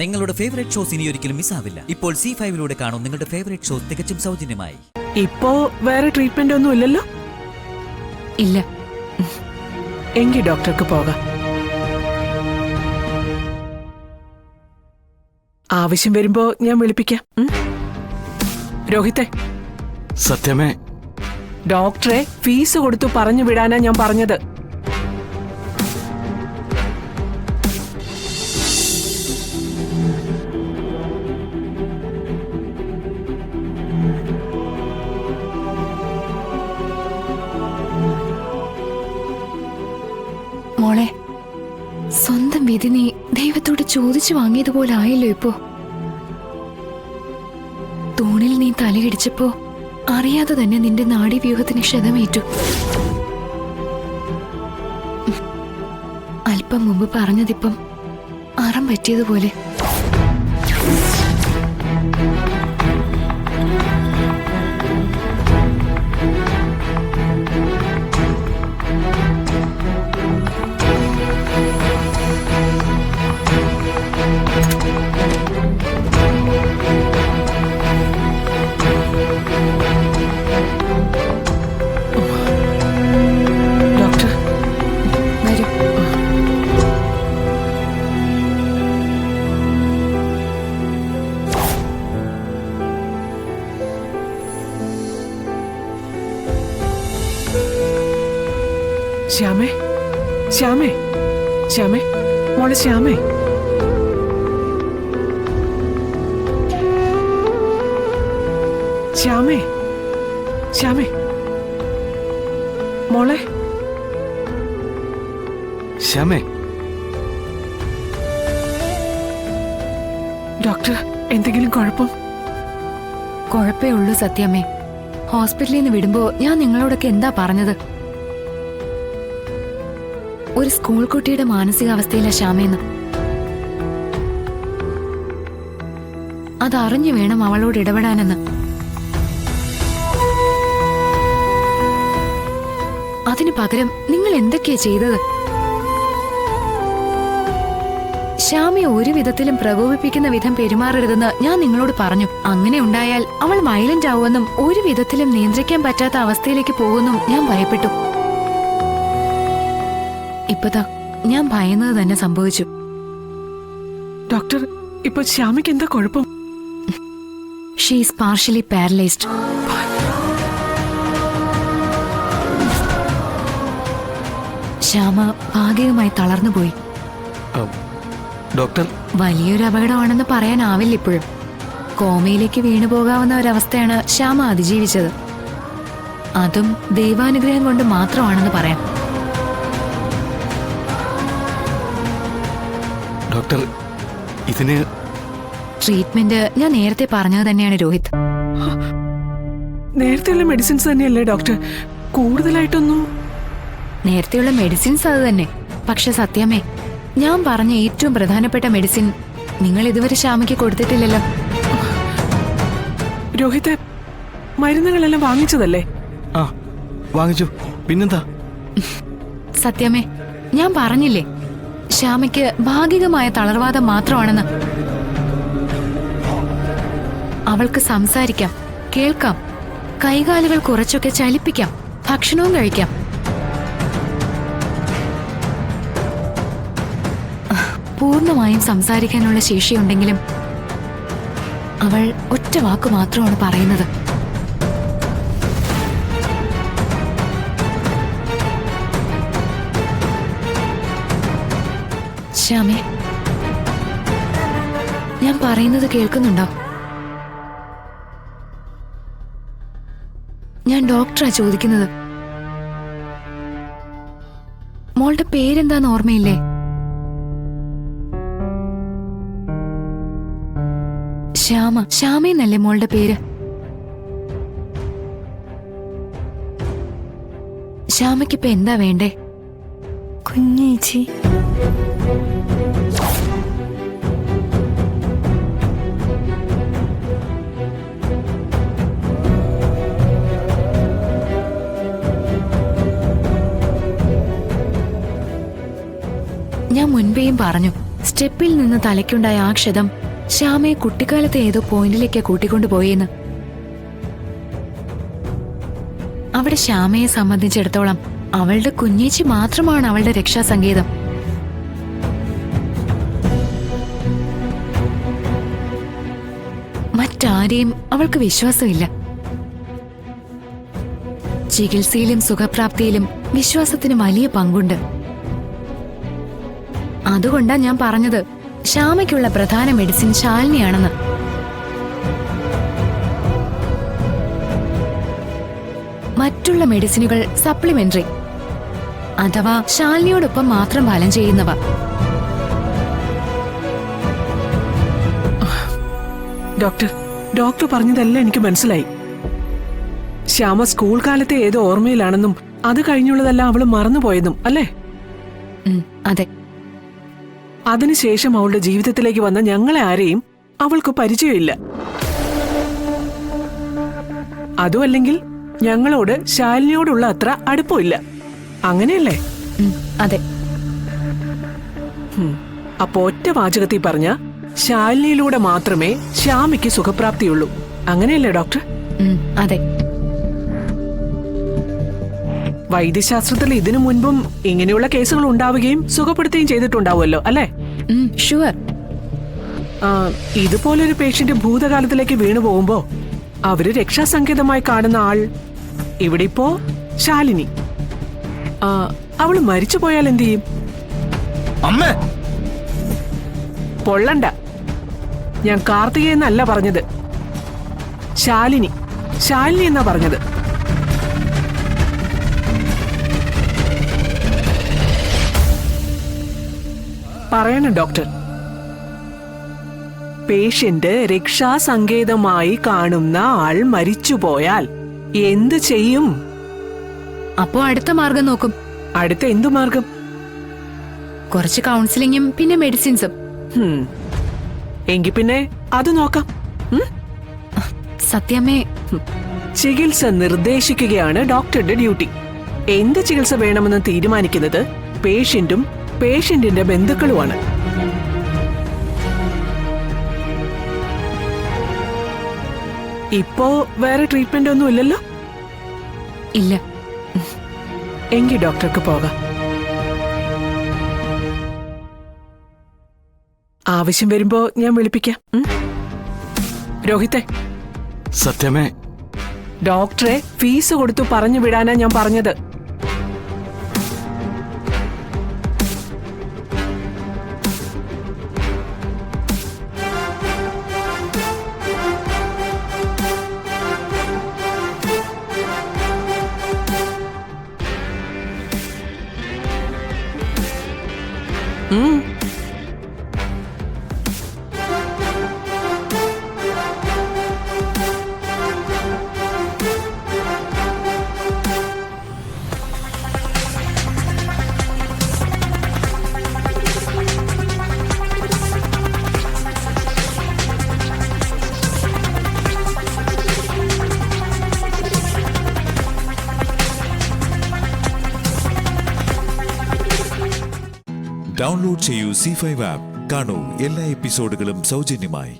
നിങ്ങളുടെ favourite shows ഇനി ഒരിക്കലും മിസ്സാവില്ല. ഇപ്പോൾ C5 കാണും നിങ്ങളുടെ ഫേവറേറ്റ് ഷോസ് തികച്ചും സൗജന്യമായി. ഇപ്പോ വേറെ ട്രീറ്റ്മെന്റ് ഒന്നും ഇല്ലല്ലോ? ഇല്ല. എങ്കിൽ ഡോക്ടർക്ക് പോകാം. ആവശ്യം വരുമ്പോ ഞാൻ വിളിപ്പിക്കാം. രോഹിത്തെ, സത്യമേ, ഡോക്ടറെ ഫീസ് കൊടുത്തു പറഞ്ഞു വിടാനാ ഞാൻ പറഞ്ഞത്. മോളെ, സ്വന്തം വിധി നീ ദൈവത്തോട് ചോദിച്ചു വാങ്ങിയതുപോലെ ആയല്ലോ ഇപ്പോ. തൂണിൽ നീ തലയിടിച്ചപ്പോ അറിയാതെ തന്നെ നിന്റെ നാഡീവ്യൂഹത്തിന് ക്ഷതമേറ്റു. അല്പം മുമ്പ് പറഞ്ഞതിപ്പം അറം പറ്റിയതുപോലെ. ശ്യാമേ, ശ്യാമേ, ശ്യാമേ, മോളെ ശ്യാമേ. ശ്യാമേ, ശ്യാമേ, മോളെ. ശ്യാമേ. ഡോക്ടർ, എന്തെങ്കിലും കുഴപ്പം? കുഴപ്പേ ഉള്ളൂ സത്യമേ. ഹോസ്പിറ്റലിൽ നിന്ന് വിടുമ്പോ ഞാൻ നിങ്ങളോടൊക്കെ എന്താ പറഞ്ഞത്? ഒരു സ്കൂൾ കുട്ടിയുടെ മാനസികാവസ്ഥയില ശ്യാമേന്ന്. അതറിഞ്ഞു വേണം അവളോട് ഇടപെടാനെന്ന്. അതിനു പകരം നിങ്ങൾ എന്തൊക്കെയാ ചെയ്തത്? ശ്യാമയെ ഒരു വിധത്തിലും പ്രകോപിപ്പിക്കുന്ന വിധം പെരുമാറരുതെന്ന് ഞാൻ നിങ്ങളോട് പറഞ്ഞു. അങ്ങനെ ഉണ്ടായാൽ അവൾ വയലന്റ് ആവുമെന്നും ഒരു വിധത്തിലും നിയന്ത്രിക്കാൻ പറ്റാത്ത അവസ്ഥയിലേക്ക് പോകുമെന്നും ഞാൻ ഭയപ്പെട്ടു. ഇപ്പതാ ഞാൻ ഭയന്നത് തന്നെ സംഭവിച്ചു. ഡോക്ടർ, ഇപ്പൊ ശ്യാമയ്ക്ക് എന്താ കുഴപ്പം? She is partially paralysed. Shyama ഭാഗികമായി തളർന്നുപോയി. ഡോക്ടർ, വലിയൊരു അപകടമാണെന്ന് പറയാനാവില്ല ഇപ്പോഴും. കോമയിലേക്ക് വീണുപോകാവുന്ന ഒരവസ്ഥയാണ് ശ്യാമ അതിജീവിച്ചത്. അതും ദൈവാനുഗ്രഹം കൊണ്ട് മാത്രമാണെന്ന് പറയാം. ഡോക്ടർ, ഇതിന് ട്രീറ്റ്മെന്റ് ഞാൻ നേരത്തെ പറഞ്ഞത് തന്നെയാണ് രോഹിത്. നേരത്തെയുള്ള മെഡിസിൻസ് തന്നെയല്ലേ ഡോക്ടർ? കൂടുതലായിട്ടൊന്നും? നേരത്തെയുള്ള മെഡിസിൻസ് അത് തന്നെ. പക്ഷെ സത്യമേ, ഞാൻ പറഞ്ഞ ഏറ്റവും പ്രധാനപ്പെട്ട മെഡിസിൻ നിങ്ങൾ ഇതുവരെ ശ്യാമയ്ക്ക് കൊടുത്തിട്ടില്ലല്ലോ. രോഹിത്തെ, മരുന്നുകളെല്ലാം വാങ്ങിച്ചതല്ലേ? ആ, വാങ്ങിച്ചു. പിന്നെന്താ? സത്യമേ, ഞാൻ പറഞ്ഞില്ലേ ശ്യാമയ്ക്ക് ഭാഗികമായ തളർവാദം മാത്രമാണെന്ന്. അവൾക്ക് സംസാരിക്കാം, കേൾക്കാം, കൈകാലുകൾ കുറച്ചൊക്കെ ചലിപ്പിക്കാം, ഭക്ഷണവും കഴിക്കാം. പൂർണ്ണമായും സംസാരിക്കാനുള്ള ശേഷിയുണ്ടെങ്കിലും അവൾ ഒറ്റ വാക്ക് മാത്രമാണ് പറയുന്നത്. ശ്യാമേ, ഞാൻ പറയുന്നത് കേൾക്കുന്നുണ്ടോ? ഞാൻ ഡോക്ടറാ ചോദിക്കുന്നത്. മോളുടെ പേരെന്താന്ന് ഓർമ്മയില്ലേ? ശ്യാമ. ശ്യാമയെന്നല്ലേ മോളുടെ പേര്? ശ്യാമയ്ക്കിപ്പോ എന്താ വേണ്ടേ? കുഞ്ഞേച്ചി. ഞാൻ മുൻപേയും പറഞ്ഞു, സ്റ്റെപ്പിൽ നിന്ന് തലയ്ക്കുണ്ടായ ആ ക്ഷതം ശ്യാമയെ കുട്ടിക്കാലത്തെ ഏതോ പോയിന്റിലേക്ക് കൂട്ടിക്കൊണ്ടുപോയെന്ന്. അവിടെ ശ്യാമയെ സംബന്ധിച്ചിടത്തോളം അവളുടെ കുഞ്ഞേച്ചി മാത്രമാണ് അവളുടെ രക്ഷാസങ്കേതം. മറ്റാരെയും അവൾക്ക് വിശ്വാസമില്ല. ചികിത്സയിലും സുഖപ്രാപ്തിയിലും വിശ്വാസത്തിന് വലിയ പങ്കുണ്ട്. അതുകൊണ്ടാ ഞാൻ പറഞ്ഞത് ശ്യാമയ്ക്കുള്ള പ്രധാന മെഡിസിൻ ശാലിനിയാണെന്ന്. മറ്റുള്ള മെഡിസിനുകൾ സപ്ലിമെന്ററി അഥവാ ശാലിനിയോടൊപ്പം മാത്രം ഫലം ചെയ്യുന്നവ. ഡോക്ടർ പറഞ്ഞതെല്ലാം എനിക്ക് മനസ്സിലായി. ശ്യാമ സ്കൂൾ കാലത്തെ ഏതോ ഓർമ്മയിലാണെന്നും അത് കഴിഞ്ഞുള്ളതെല്ലാം അവള് മറന്നുപോയെന്നും അല്ലേ? അതെ. അതിനുശേഷം അവളുടെ ജീവിതത്തിലേക്ക് വന്ന ഞങ്ങളെ ആരെയും അവൾക്ക് പരിചയമില്ല. അതുമല്ലെങ്കിൽ ഞങ്ങളോട് ശാലിനിയോടുള്ള അത്ര അടുപ്പമില്ല. അങ്ങനെയല്ലേ? അതെ. അപ്പൊ ഒറ്റ വാചകത്തിൽ പറഞ്ഞ ശാലിനിയിലൂടെ മാത്രമേ ശ്യാമയ്ക്ക് സുഖപ്രാപ്തിയുള്ളൂ. അങ്ങനെയല്ലേ ഡോക്ടർ? അതെ. വൈദ്യശാസ്ത്രത്തിൽ ഇതിനു മുൻപും ഇങ്ങനെയുള്ള കേസുകൾ ഉണ്ടാവുകയും സുഖപ്പെടുത്തുകയും ചെയ്തിട്ടുണ്ടാവുമല്ലോ അല്ലേ? ഷുവർ. ഇതുപോലൊരു പേഷ്യന്റ് ഭൂതകാലത്തിലേക്ക് വീണു പോകുമ്പോ അവര് രക്ഷാസങ്കേതമായി കാണുന്ന ആൾ ഇവിടെ ഇപ്പോ ശാലിനി. അവള് മരിച്ചു പോയാൽ എന്ത് ചെയ്യും? പൊള്ളണ്ട. ഞാൻ കാർത്തികയെന്നല്ല പറഞ്ഞത്, ശാലിനി എന്നാ പറഞ്ഞത്. പറയണം ഡോക്ടർ. പേഷ്യന്റ് രക്ഷാസങ്കേതമായി കാണുന്ന ആൾ മരിച്ചുപോയാൽ എന്തു ചെയ്യും? അപ്പോ അടുത്ത മാർഗം നോക്കും. അടുത്ത എന്തു മാർഗം? കുറച്ച് കൗൺസിലിങ്ങും പിന്നെ മെഡിസിൻസും. എങ്കി പിന്നെ അത് നോക്കാം. സത്യമേ, ചികിത്സ നിർദ്ദേശിക്കുകയാണ് ഡോക്ടറുടെ ഡ്യൂട്ടി. എന്ത് ചികിത്സ വേണമെന്ന് തീരുമാനിക്കുന്നത് പേഷ്യന്റും പേഷ്യന്റിന്റെ ബന്ധുക്കളുമാണ്. ഇപ്പോ വേറെ ട്രീറ്റ്മെന്റ് ഒന്നും ഇല്ലല്ലോ? ഇല്ല. എങ്കിൽ ഡോക്ടർക്ക് പോകാം. ആവശ്യം വരുമ്പോ ഞാൻ വിളിപ്പിക്കാം. രോഹിത്തെ. സത്യമേ. ഡോക്ടറെ ഫീസ് കൊടുത്തു പറഞ്ഞു വിടാനാ ഞാൻ പറഞ്ഞത്. ഡൗൺലോഡ് ചെയ്യൂ C5 ആപ്പ്. കാണൂ എല്ലാ എപ്പിസോഡുകളും സൗജന്യമായി.